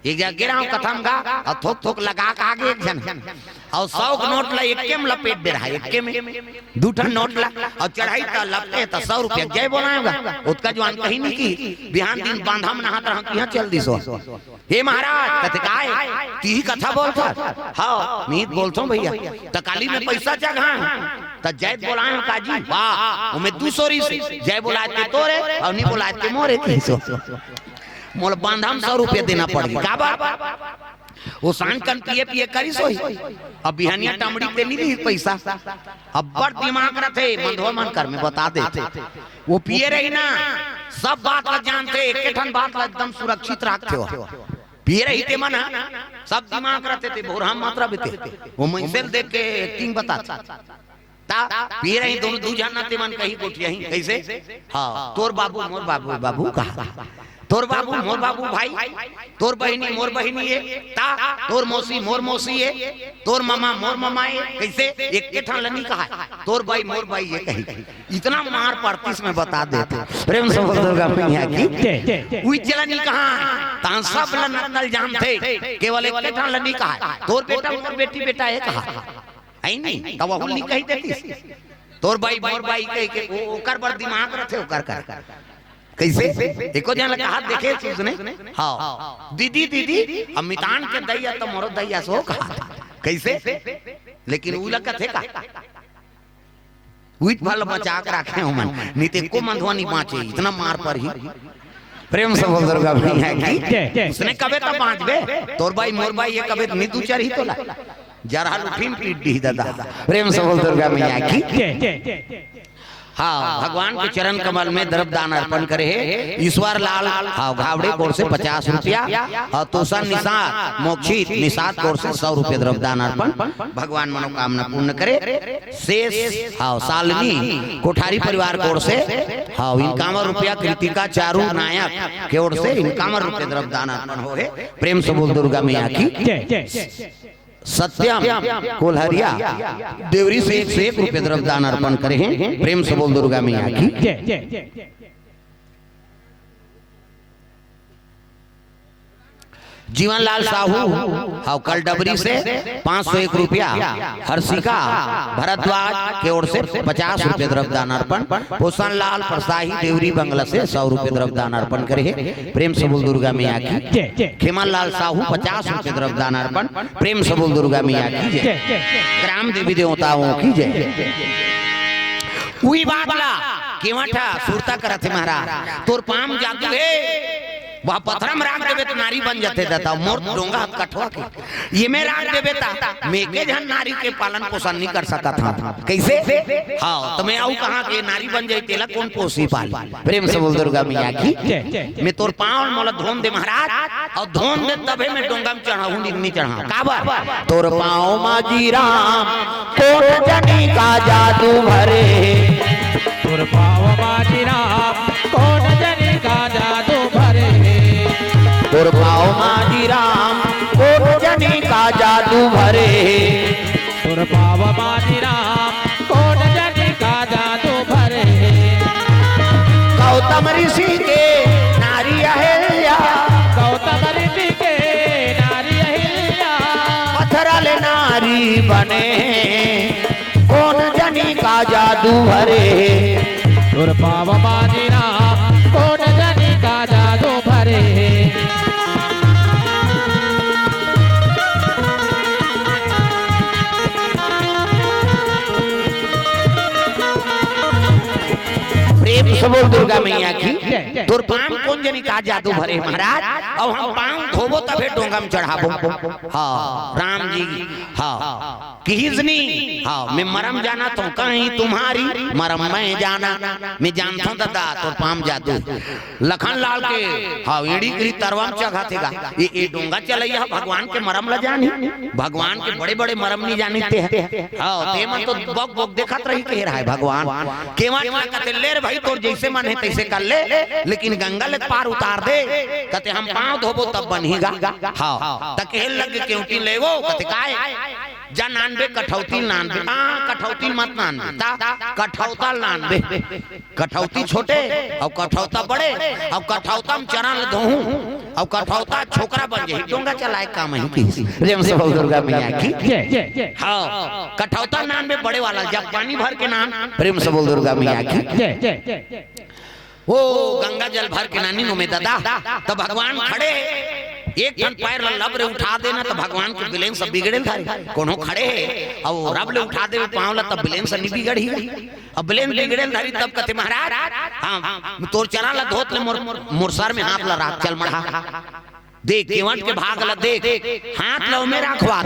एक जगह गिरा कथम गा और थोक थोक लगा के आगे एक जन और 100 नोट ला एक में लपेट दे रहा है, एक में दूठा नोट ला और चढ़ाई ता लपटे तो 100 रुपया जय बोलाएगा उसका जवान कहीं नहीं की बिहान दिन बांधा में नहाता हम यहाँ चल दी सो हे महाराज कथे काय ती कथा बोलता हाँ मीत बोलता हूँ भैया तो काली में पैसा जगह तो जय बोलाए काजी वाह उमें 200 जय बुलाए थे तोरे और नहीं बुलाए थे मोरे मोल बांधा में 100 रुपया देना पड़ेगा वो सांड कन पिए पिए करी सोई अब बिहानिया टमड़ी पे नहीं दी पैसा अब बड़ दिमाग रखे बंधुआ मन कर में बता देते वो पिए रही ना सब बात ला जानते एक ठन बात ला एकदम सुरक्षित रखते हो पिए रही थे मना सब दिमाग रखते थे भोर हम मात्रा बीते वो मैसेज देख के एक्टिंग बताते पिए रही दोनों दू जाना ते मन कहीं गोठिया ही कैसे हाँ तोर बाबू मोर बाबू बाबू कहा तोर बाबू मोर बाबू भाई तोर बहिनी मोर बहिनी है ता तोर मौसी मोर मौसी है तोर मामा मोर मामा है कैसे एक के ठान लनी कहा तोर भाई मोर भाई है कहीं इतना मार पड़तीस में बता देते प्रेम से दुर्गा मैया की उई चलनी कहा ता सब नकल जानते केवल एक के ठान लनी कहा तोर बेटा मोर बेटी बेटा है कहा आई नहीं तब वो नहीं कही देती तोर भाई मोर भाई कह के ओकर बड़ दिमाग रखे ओकर कर कैसे एको जन लगा हाथ देखे उसने हाँ दीदी दीदी अमितान के दैया तो मोरो दैया सो कहा कैसे लेकिन उ लगा थे का उइट फल बचा के रखे हो मन नीते को मंधवानी बाँचे इतना मार पर ही प्रेम से बोल दुर्गा मैया की उसने कबे तो बाँच बे तोर भाई मोर भाई ये कबे नहीं दू चार ही तो ला जरा लुठीन पीट दी दादा प्रेम से बोल दुर्गा मैया की हाँ भगवान के चरण कमल में द्रव्यदान अर्पण करे है ईश्वर लाल हाँ घावड़े कोर से 50 रुपया और तोसन निषाद मोक्षित निषाद कोर से 100 रुपया द्रव्यदान अर्पण भगवान मनोकामना पूर्ण करे शेष हाँ सालनी कोठारी परिवार कोर से हाँ 51 रुपया कृतिका चारू नायक की ओर से 51 रुपया द्रव्यदान अर्पण हो है प्रेम से बोल दुर्गा मैया की सत्यम कोल्हरिया देवरी से 101 रुपये द्रव्यदान अर्पण करे हैं प्रेम से बोल दुर्गा मैया की जीवनलाल साहू हाउ कल डबरी से 501 रुपया हर्षिका भरद्वाज की ओर से 50 रुपये द्रव्यदान अर्पण भूषण लाल प्रसाही देवरी बंगला से 100 रुपये द्रव्यदान अर्पण करे प्रेम से बोल दुर्गा मैया की खेमन लाल साहू 50 रुपये द्रव्यदान अर्पण प्रेम से बोल दुर्गा मैया की जय ग्राम देवी देवताओं की जय वही बात ला केवटा सुरता करते महाराज तोर पाम जादू है वह पत्थरम राख देवे तो नारी बन जाते देता मोर डोंगा हाथ कठवा के ये में राख देवे ता मेके जन नारी के पालन पोषण नहीं कर सकता था कैसे हाँ तो मैं आऊ कहाँ के नारी बन जाए तेला कौन पोसी पाली प्रेम से बोल दुर्गा मैया की मैं तोर पाँव मोला धोन दे महाराज और धोन दे तबे मैं डोंगा में चढ़ाऊं नहीं चढ़ा काबर तोर पाँव माजी राम कोट जनी का जादू भरे तोर पाँव माजी राम कोट जनी का जादू भरे तोर पाँव माजी राम कोट जनी का जादू भरे तोर पाँव माजी राम कोट जनी का जादू भरे गौतम ऋषि के नारी अहिल्या गौतम ऋषि के नारी अहिल्या पत्थरल नारी बने कौन जनी का जादू भरे तोर पाँव माजी राम कोट जनी का जादू भरे प्रेम से बोल दुर्गा मैया की तोर पाँव कौन जनी का जादू भरे महाराज और हम पाँव धोबो तबे डोंगा में चढ़ाबो हाँ राम जी हाँ किजनी हाँ मैं मरम जाना तो कहीं तुम्हारी मरम मैं जाना मैं जानता हूँ दादा तोर पाँव जादू लखन लाल के हाँ एड़ी करी तरवाम चढ़ा थेगा ये डोंगा चलैया भगवान के मरम ला जानी भगवान के बड़े बड़े मरम नहीं जानते हैं हाँ ते मन तो बक बक देखत रही कह रहा है भगवान केवा कहते ले रे भाई तोर जैसे मन है तैसे कर ले लेकिन गंगा ले पार उतार दे कहते हम पाँव धोबो तब बनेगा हाँ तक लग क्योंकि ले वो कहते काय जा नानबे कठौती नानबे कठौती मत नानबे कठौता नानबे कठौती छोटे और कठौता बड़े और कठौता में चरण धोऊं और कठौता छोकरा बन जाए डोंगा चलाए काम है की प्रेम से बोल दुर्गा मैया की। हाँ कठौता नान में बड़े वाला जब पानी भर के नान प्रेम से बोल दुर्गा मैया की। वो गंगा जल भर के नानी नो में दादा तो भगवान खड़े एक जन पैर लब रे उठा देना तो भगवान के बिलेन सब बिगड़े था कोनो खड़े है और रब ले उठा दे पांव तब बिलेन से नहीं बिगड़ी अब बिलेन बिगड़े धारी तब कहते महाराज हां तोर चना ला धोत ले मोर सर में हाथ ला राख चल मढ़ा देख केवट के भाग ला देख हाथ लो में रखवा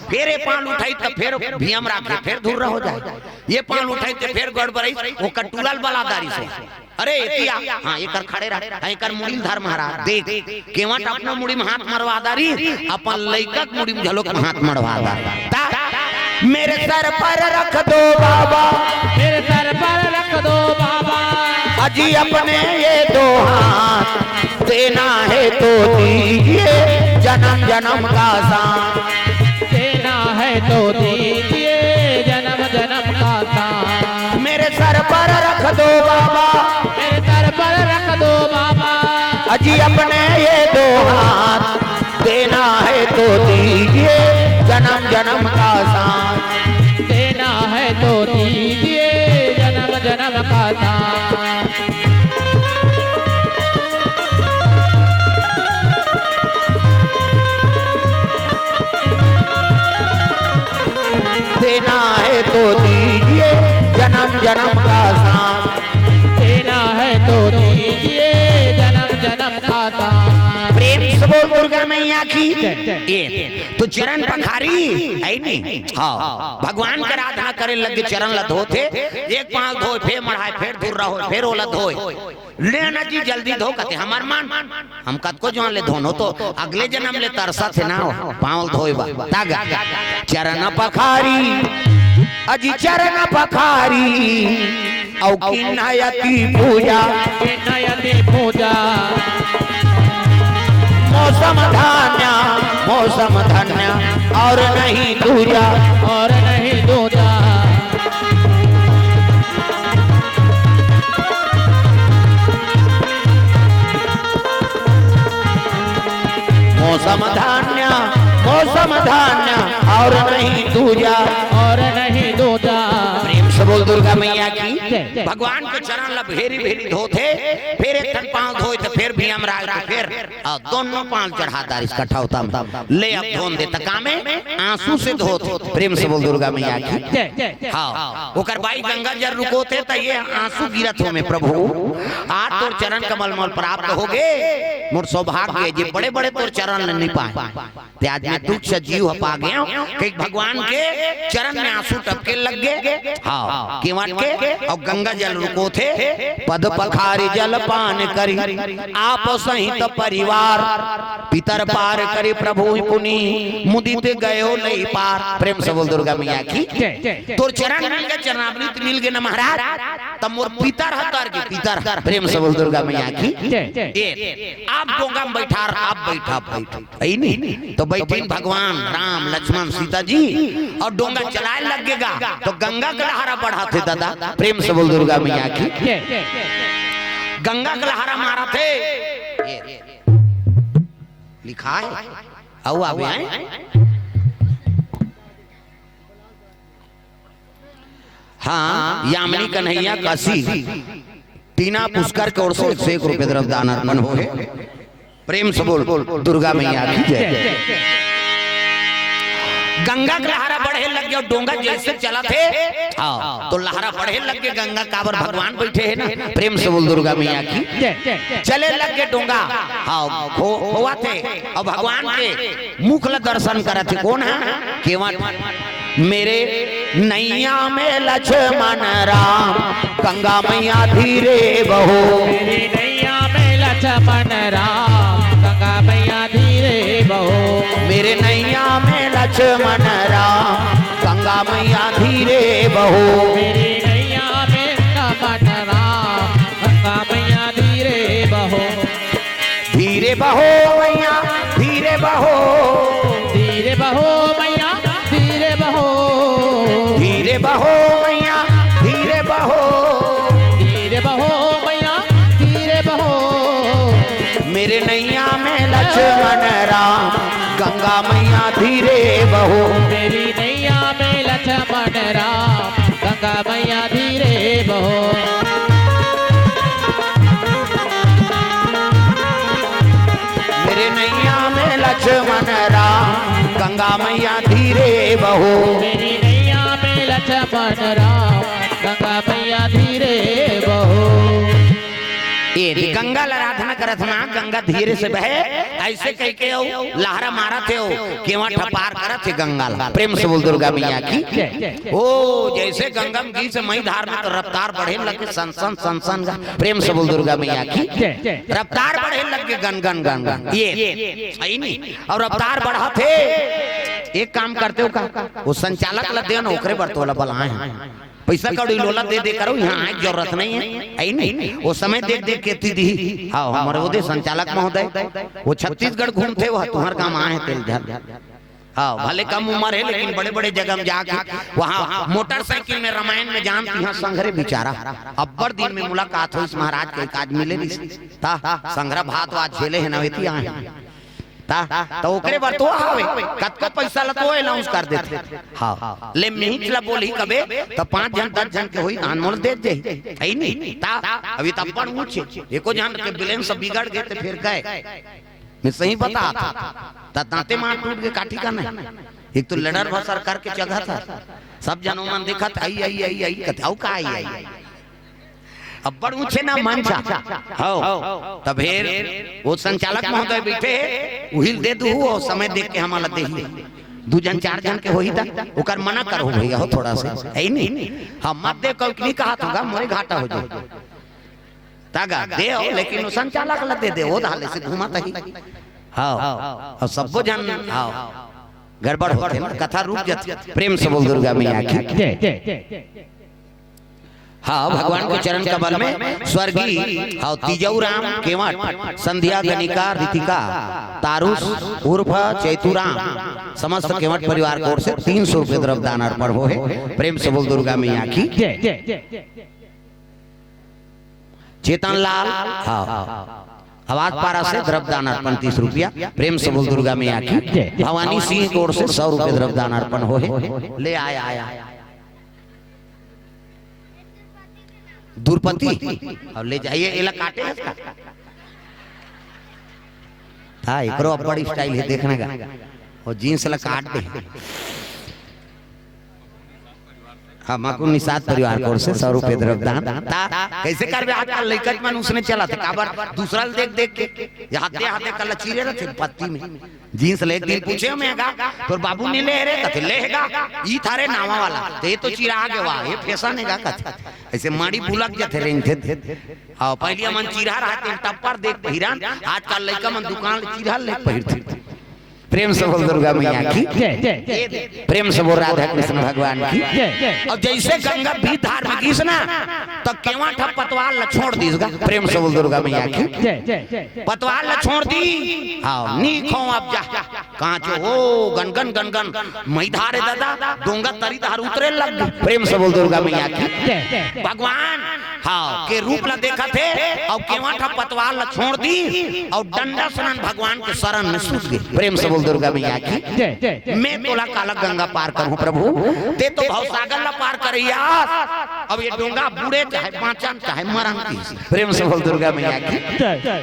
फिर ये पाल उठाई तब फिर भीम राखे फिर दूर हो जाए ये पाल उठाई तो फिर गड़बड़ाई वो कटुलाल बलादारी से अरे किया हां एकर खड़े रह एकर मुड़ी धर महाराज देख केवट अपना मुड़ी में हाथ मरवा दारी अपन लइकक मुड़ी में झलोक में हाथ मरवा दा मेरे सर पर रख दो बाबा मेरे सर पर रख दो बाबा अजी अपने ये दो हाथ देना है तो दीजिए जन्म जन्म का साथ देना है तो दीजिए जन्म जन्म का साथ मेरे सर पर रख दो बाबा मेरे सर पर रख दो बाबा अजी अपने ये दो हाथ देना है तो दीजिए जन्म जन्म का साथ देना है तो दीजिए जन्म जन्म का साथ देना है तो दीजिए जन्म जन्म का साथ देना है तो दीजिए जन्म जन्म का साथ प्रेम से बोल दुर्गा मैया की तो चरण पखारी है नहीं हाँ भगवान का आराधना करे लगे चरण ला धोते एक पांव धोए फिर मढ़ाए फिर दूर रहो फिर ओला धोए लेना जी जल्दी धो कहते हमार मान हम कद को जो ले धोनो तो अगले जन्म ले तरसा थे ना पांव धोए तागा चरण पखारी अजी चरण पखारी औ किन्नयति पूजा किन्नयति पूजा मौसम धन्य और नहीं दूजा और नहीं दूजा मौसम धान्य और नहीं दूजा और नहीं दूजा प्रेम से बोल दुर्गा मैया की भगवान के चरण ला भेरी भेरी धोते फिर एक थन पांव धोए तो फिर भी हमरा तो फिर दोनों पांव चढ़ाता इस कठौता में ले अब धोन दे तका में आंसू से धोते प्रेम से बोल दुर्गा मैया की हां ओकर बाई गंगा जल रुकोते त ये आंसू गिरत हो में प्रभु आज तोर चरण कमल मल प्राप्त होगे मोर सौभाग्य जे बड़े बड़े तोर चरण नहीं पाए ते आज मैं दुख से जीव पा गया कि भगवान के चरण में आंसू टपके लग गए हां केवट के और गंगा जल रुको थे पद पखारी जल पान करी आप सहित परिवार पितर पार करे प्रभु पुनि मुदित गयो नहीं पार प्रेम से बोल दुर्गा मैया की तोर चरण मिल गए चरणामृत मिल गए न महाराज तब मोर पितर हतर के पितर प्रेम से बोल दुर्गा मैया की आप डोंगा में बैठा आप बैठा है नहीं तो बैठे भगवान राम लक्ष्मण सीता जी और डोंगा चलाए लगेगा तो गंगा का लहरा बढ़ाते दादा प्रेम से बोल दुर्गा मैया की गंगा का लहरा मारा थे लिखा है आओ आवे हाँ यामिनी कन्हैया काशी टीना पुष्कर की ओर से 101 रुपए तरफ दान अर्पण हो गए प्रेम से बोल दुर्गा मैया की जय गंगा का लहरा बढ़े लग गया डोंगा जैसे चला थे तो लहरा बढ़े लग गए गंगा काबर भगवान बैठे है ना प्रेम से बोल दुर्गा मैया की चले लग गए डोंगा हुआ थे और भगवान के मुख ला दर्शन करा थे कौन है केवट मेरे नैया में लक्ष्मण राम गंगा मैया धीरे बहो मेरी नैया में लक्ष्मण राम गंगा मैया धीरे बहो मेरे नैया में लक्ष्मण राम गंगा मैया धीरे बहो मेरी नैया में लक्ष्मण राम गंगा मैया धीरे बहो धीरे बहो मैया धीरे बहो धीरे बहो मैया धीरे बहो धीरे बहो मैया धीरे बहो धीरे बहो मैया धीरे बहो मेरे नैया में लक्ष्मण राम गंगा मैया धीरे बहो। मेरी नैया में लक्ष्मण राम गंगा मैया धीरे बहो। मेरे नैया में लक्ष्मण राम गंगा मैया धीरे बहो। मेरी नैया में लक्ष्मण राम गंगा मैया धीरे बहो। ये गंगा आराधना करत ना गंगा धीरे से बहे ऐसे कह के लहरा मारा थे केवा ठपार करत थे गंगा ला। प्रेम से बोल दुर्गा मैया की। ओ जैसे गंगा की से मई धार में तो रफ्तार बढ़े लगे सन सन सन सन गा। प्रेम से बोल दुर्गा मैया की। रफ्तार बढ़े लगे गन गन गन गन ये सही नहीं। और रफ्तार बढ़ा थे एक काम करते हो का वो संचालक ला दे नौकरी बरतो ला बलाए पैसा कौड़ी लोला दे दे करो यहाँ आए जरूरत नहीं है। आई नहीं वो समय देख देख के दी। हाँ हमारे वो दे संचालक महोदय वो छत्तीसगढ़ घूमते वो तुम्हारे काम आए तेल झल। हाँ भले कम उम्र है लेकिन बड़े बड़े जगह में जाके वहाँ मोटरसाइकिल में रामायण में जानती यहाँ संघरे बिचारा अब्बर दिन में मुलाकात हुई महाराज के काज मिले संघरा भात वात झेले है नवेती आए तो ओकरे बर तो आवे कतका पैसा ला तो अनाउंस कर देते। हां ले मिहिच ला बोली कबे तो 5 जन 10 जन के होई अनमोल दे दे है नहीं ता अभी तब पण ऊंचे एको जन के बैलेंस सब बिगड़ गए तो फिर गए। मैं सही बता था दांते मार टूट के काठी का नहीं। एक तो लड़र भर सरकार के जगह था सब जनों मन देखा था आई कथाऊ का आई अब बड़ ऊंचे ना मंचा हो तब फिर वो संचालक महोदय बैठे उहिल दे दू और समय देख के हमारा दे दू जन 4 जन के होई था ओकर मना करो भैया हो थोड़ा सा है नहीं। हम मत दे कल नहीं कहा था मोरे घाटा हो जाए तागा दे लेकिन वो संचालक ला दे वो धाले से घुमाता ही। हां और सब जन हां गड़बड़ होते ना कथा रुक जाती। प्रेम से बोल दुर्गा मैया की। हाँ भगवान के चरण कमल में स्वर्गीय और तीजऊ राम केवट संध्या गणिका ऋतिका तारुस उर्फ चैतुराम समस्त केवट परिवार की ओर से 300 रुपये द्रव्य दान अर्पण हो है। प्रेम से बोल दुर्गा मैया की। चेतन लाल हाँ आवाज पारा से द्रव्य दान अर्पण 30 रुपया। प्रेम से बोल दुर्गा मैया की। भवानी सिंह की ओर से 100 रुपये द्रव्य दान अर्पण हो है। ले आया दूरपति और ले जाइए एला काटे हाँ एकरो बड़ी स्टाइल है देखने का और जीन्स ला काट दे। हाँ माकू निषाद परिवार को से 100 रुपये द्रव्य दान कैसे करबे आजकल लइकत मन उसने चला था काबर दूसरा देख देख के हाथे कल चीरे रहते पत्ती में जीन्स ले। एक दिन पूछे मैंगा तो बाबू ने ले रे कथे लेगा ई थारे नावा वाला तो ये तो चिरा आगे वाह ये फैशन हैगा कथे ऐसे माड़ी बुलक जाते रेंज थे। हां पहले मन चिरा रहते टप्पर देख हिरान आजकल लइका मन दुकान चिरा ले पहिरते। प्रेम से बोल दुर्गा मैया की। प्रेम से बोल राधा कृष्ण भगवान की। और जैसे गंगा भी धार में गीस ना तो केवा ठप पतवार ला छोड़ दीसगा। प्रेम से बोल दुर्गा मैया की। पतवार ला छोड़ दी हाँ नी खो अब जा कहां जो हो गनगन गनगन मई धारे दादा डोंगा तरी धार उतरे लग। प्रेम से बोल दुर्गा मैया की। भगवान हाँ के रूप ला देखा थे और केवा ठप पतवार ला छोड़ दी और डंडा सनन भगवान के शरण में सूत गए। प्रेम से बोल दुर्गा मैया की। मैं तोला काला गंगा पार करूं प्रभु ते तो भवसागर ला पार करैया अब ये डोंगा बूढ़े चाहे पांचन चाहे मरन की। प्रेम से बोल दुर्गा मैया की।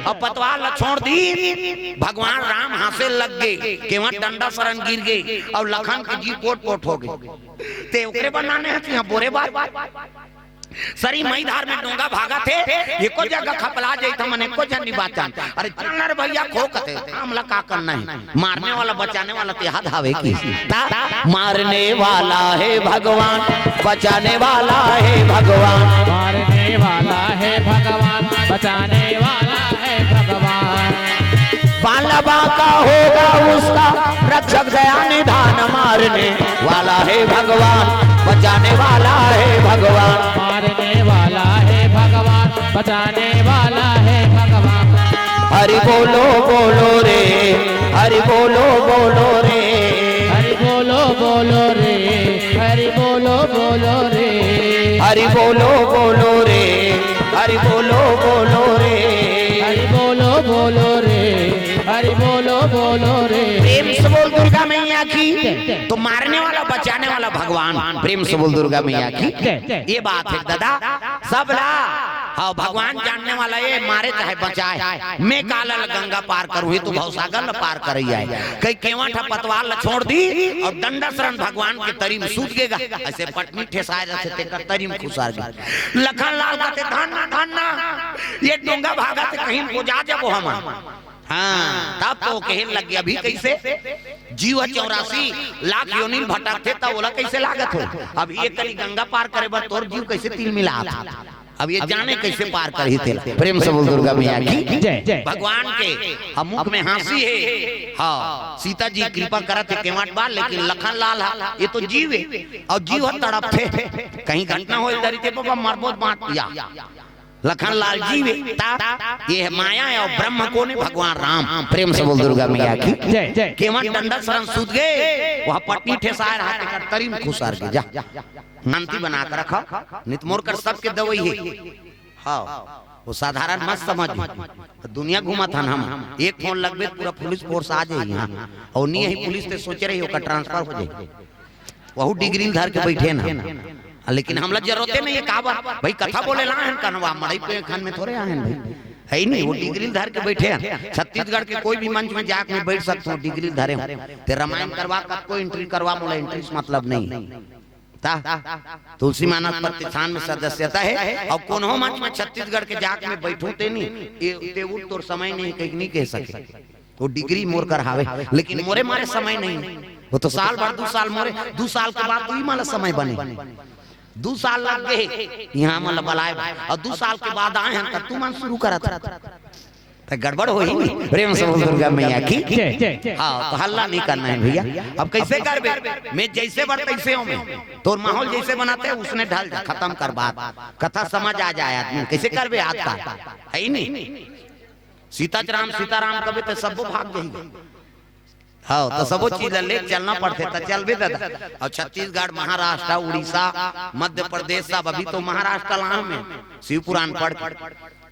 अब पतवार ला छोड़ दी भगवान राम हाथे लग गए केवा डंडा शरण गिर गए और लखन के जी पोट पोट हो गए ते ओकरे बनाने हैं यहां बोरे बार सरी मई धार में डोंगा भागा थे एको जगह खपला जाई था मने को जन बाचान। अरे चलर भैया खो कते हमला का करना है मारने वाला बचाने वाला ते हाथ आवे की मारने वाला है भगवान बचाने वाला है भगवान मारने वाला है भगवान बचाने वाला है भगवान। बालबा का होगा उसका रक्षक दया निधान मारने वाला है भगवान बचाने वाला है भगवान। मारने वाला है भगवान बचाने वाला है भगवान। हरि बोलो बोलो रे हरि बोलो बोलो रे हरि बोलो बोलो रे हरि बोलो बोलो रे हरि बोलो बोलो रे हरि बोलो बोलो रे हरि बोलो बोलो रे हरि बोलो बोलो रे। प्रेम से बोल दुर्गा मैया की। तो मारने वाला बचाने वाला भगवान, प्रेम से बोल दुर्गा मैया की। ये बात है दादा, सब ला हाँ भगवान जानने वाला ये मारे चाहे बचाए। मैं कालल गंगा पार करूँ तो भवसागर पार कर कई केवट पतवार ल छोड़ दी और डंडा शरण भगवान के तरी में सूत गेगा। ऐसे पटनी ठेसाए रहते ते तरी में खुसार गए। लखन लाल कहते धन्ना धन्ना ये डोंगा भागा थे कहीं को जा जब हम। हाँ तब तो कहने लग गया अभी कैसे जीव 84 लाख योनिल भटक थे तब बोला कैसे लागत हो। अब ये करी गंगा पार करे बस तोर जीव कैसे तिल मिला था। अब ये जाने कैसे पार कर ही थे। प्रेम से बोल दुर्गा मैया की जय। भगवान के मुख में हंसी है। हाँ सीता जी कृपा करत है केवट बार लेकिन लखन लाल ये तो जीव है और जीव तड़प थे कहीं घटना हो इधर के बाबा मरबोत बांट दिया। लखन लाल जीव ये है माया है और ब्रह्म को ने भगवान राम। प्रेम से बोल दुर्गा मैया की जय। केवट डंडा शरण सूत गए वहाँ पटनी ठेसाए रहा तरी में खुसार के जा शांति बना कर रखा नितमोर कर सबके दवाई है। हाँ वो साधारण मत समझ दुनिया घुमा था हम एक फोन लगभग पूरा पुलिस फोर्स आ जाए यहाँ और नहीं है पुलिस तो सोच रही हो ट्रांसफर हो जाए वह डिग्री धर के बैठे ना। लेकिन हमला जरूरत नहीं है काबा भाई कथा बोले ला है कनवा मड़ई पे खान में थोड़े आए भाई है ही नहीं। वो डिग्री धर के बैठे हैं। छत्तीसगढ़ के कोई भी मंच में जाके मैं बैठ सकता हूँ डिग्री धरे ते रामायण करवा का कोई एंट्री करवा मोला एंट्री मतलब नहीं। तुलसी मानस प्रतिष्ठान में सदस्यता है और कोनो मंच में छत्तीसगढ़ के जाके में बैठू ते नहीं तोर समय नहीं कहीं नहीं कह सके वो डिग्री मोर कर हावे लेकिन मोरे मारे समय नहीं। वो तो साल भर 2 साल मोरे 2 साल के बाद तो ही माला समय बने 2 साल लग गए यहाँ मतलब बुलाए और 2 साल के बाद आए हैं तब तू मन शुरू करा था तो गड़बड़ हो ही नहीं। प्रेम से बोल दुर्गा मैया की। हाँ तो हल्ला नहीं करना है भैया। अब कैसे कर बे मैं जैसे बढ़ तैसे हूँ मैं तो माहौल जैसे बनाते हैं उसने ढल जा खत्म कर बात कथा समझ आ जाए आदमी कैसे कर बे आज का है ही नहीं। सीताराम कभी तो सब भाग जाएंगे। हाँ तो सब चीज ले चलना पड़ते तो चल भी दादा। और छत्तीसगढ़ महाराष्ट्र उड़ीसा मध्य प्रदेश सब अभी तो महाराष्ट्र लाह में शिव पुराण पढ़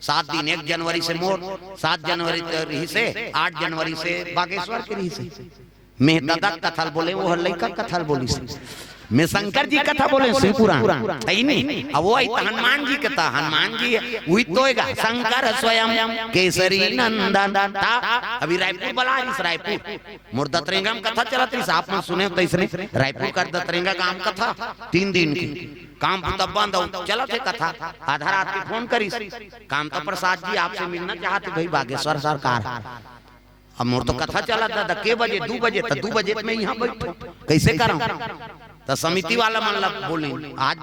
7 दिन 1 जनवरी से मोर 7 जनवरी रही से 8 जनवरी से बागेश्वर के रही से मैं दादा कथल बोले वो लड़का कथल बोली से मैं शंकर जी कथा बोले शिव पुराण है नहीं। अब वो हनुमान जी कथा हनुमान जी वही तोएगा शंकर स्वयं केसरी नंदन अभी रायपुर बला रायपुर मोर दत्तरेंगा में कथा चला थी आप सुने तो इसने रायपुर का दत्तरेंगा काम कथा 3 दिन की काम तब बंद चला थे कथा आधा रात के फोन करी काम तो प्रसाद जी आपसे मिलना चाहते भाई बागेश्वर सरकार। अब मोर तो कथा चला था के बजे 2 बजे तो 2 बजे मैं यहाँ बैठो कैसे करूँ तो समिति वाला मतलब बोले आज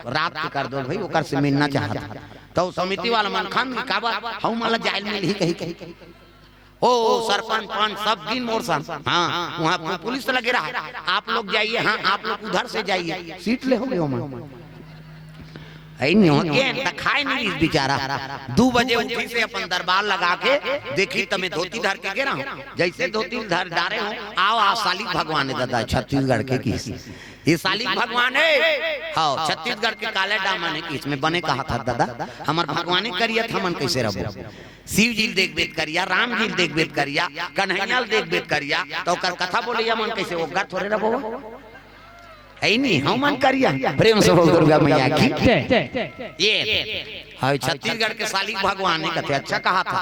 रात के कर दो भाई ओकर से मिलना चाहता तो समिति वाला मन खान काबा हम मला जाइल में ही कही ओ सरपंच पंच सब दिन मोर सन। हाँ वहाँ पुलिस लगे रहा है आप लोग जाइए। हाँ आप लोग उधर से जाइए सीट ले हो गए खाए नहीं बेचारा 2 बजे उठी से अपन दरबार लगा के देखी तमें धोती धर के गिरा जैसे धोती धर डारे हो आओ सालिक भगवान है दादा छत्तीसगढ़ के किस ये सालिक भगवान है। हाँ छत्तीसगढ़ के काले दामन है कि इसमें बने कहा था दादा हमार भगवान करिया था मन कैसे रहो शिव जी देख बेद करिया राम जी देख बेद करिया कन्हैया देख बेद करिया तो कथा बोले मन कैसे वो घर थोड़े रहो है नहीं हम मन करिया। प्रेम से बोल दुर्गा मैया की ये छत्तीसगढ़ के सालिक भगवान ने कथे अच्छा कहा था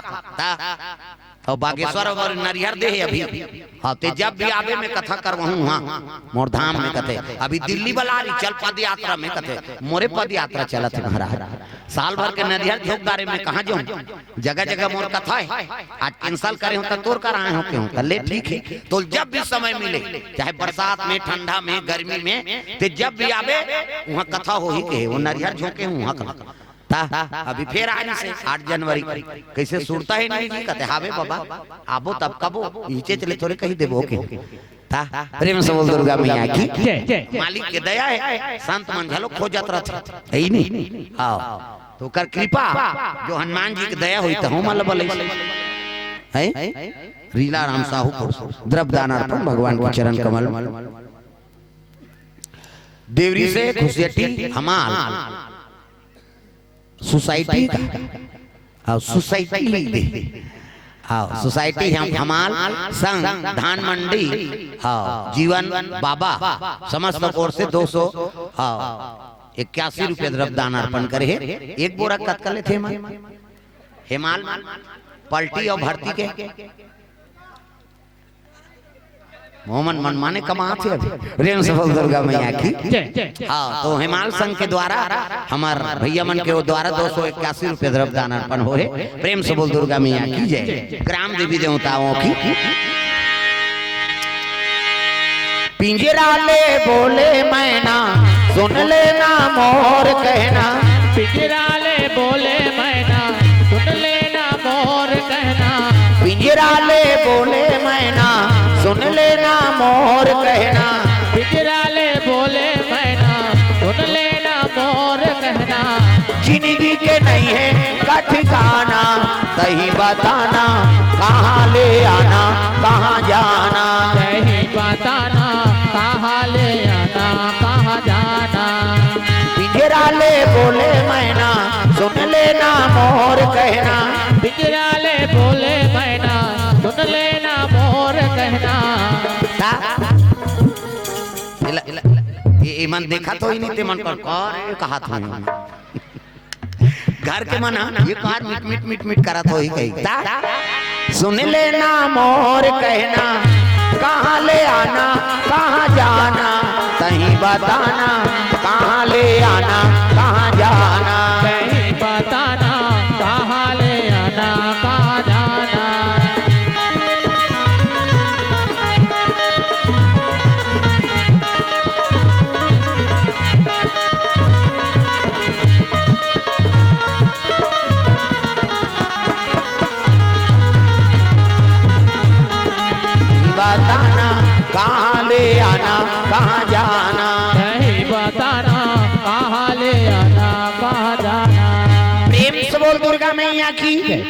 और बागेश्वर और नरिहर दे है अभी। हाँ ते जब भी आवे में कथा करवाऊँ वहाँ मोर धाम में कथे अभी दिल्ली बला रही चल पद यात्रा में कथे मोरे पद यात्रा चला थे महाराज साल भर के नरिहर झोंकदारे में कहाँ जाऊँ जगह जगह मोर कथा है आज कैंसल करे हो तो तोड़ कर आए हो क्यों कर ले ठीक है तो जब भी समय मिले चाहे बरसात में ठंडा में गर्मी में ते जब भी आवे वहाँ कथा हो ही के वो नरिहर झोंके हूँ वहाँ अभी फिर आज से 8 जनवरी कैसे सुरता है नहीं जी कहते हावे बाबा आबो तब कबो नीचे चले थोड़े कहीं देबो के प्रेम से बोल दुर्गा मैया की मालिक के दया है संत मन झलो खोजत रहत है नहीं। हां तो कर कृपा जो हनुमान जी की दया हुई तो हम मतलब बोले है रीला राम साहू को द्रव्य दान अर्पण भगवान के चरण कमल देवरी से खुशियटी हमाल सोसाइटी का सोसाइटी हाँ सोसाइटी हम हमाल संघ धान मंडी हाँ जीवन बाबा समस्त ओर से 200 हाँ 81 रुपये द्रव्यदान अर्पण करे है। एक बोरा कतकले थे हेमाल पलटी और भर्ती के मोहम्मद मनमाने कमा थे प्रेम सफल दुर्गा मैया की। हाँ तो हिमाल संघ के द्वारा हमार भैया मन के द्वारा 281 रुपये द्रव्यदान अर्पण हो रहे। प्रेम से बोल दुर्गा मैया की जय। ग्राम देवी देवताओं की पिंजरा ले बोले मैना सुन लेना मोर कहना। पिंजरा ले बोले मैना सुन लेना मोर कहना। पिंजरा ले बोले मैना सुन लेना मोर कहना। पिंजरा ले बोले मैना सुन लेना मोर कहना। जिंदगी के नहीं है का ठिकाना सही बताना कहाँ ले आना कहाँ जाना। सही बताना कहाँ ले आना कहाँ जाना। पिंजरा ले बोले मैना सुन लेना मोर कहना। पिंजरा ले बोले मैना सुन लेना मोर कहना। ये मन देखा तो ही नहीं थे मन पर कर कहा था घर के मना ये कार मिट मिट मिट मिट करा तो ही कही सुन लेना मोर कहना कहाँ ले आना कहाँ जाना सही बताना कहाँ ले आना कहाँ जाना। सही बताना कहाँ ले आना कहाँ जाना। बताना कहाँ ले आना कहाँ जाना। सही बताना कहाँ ले आना कहाँ जाना। प्रेम से बोल दुर्गा मैया की।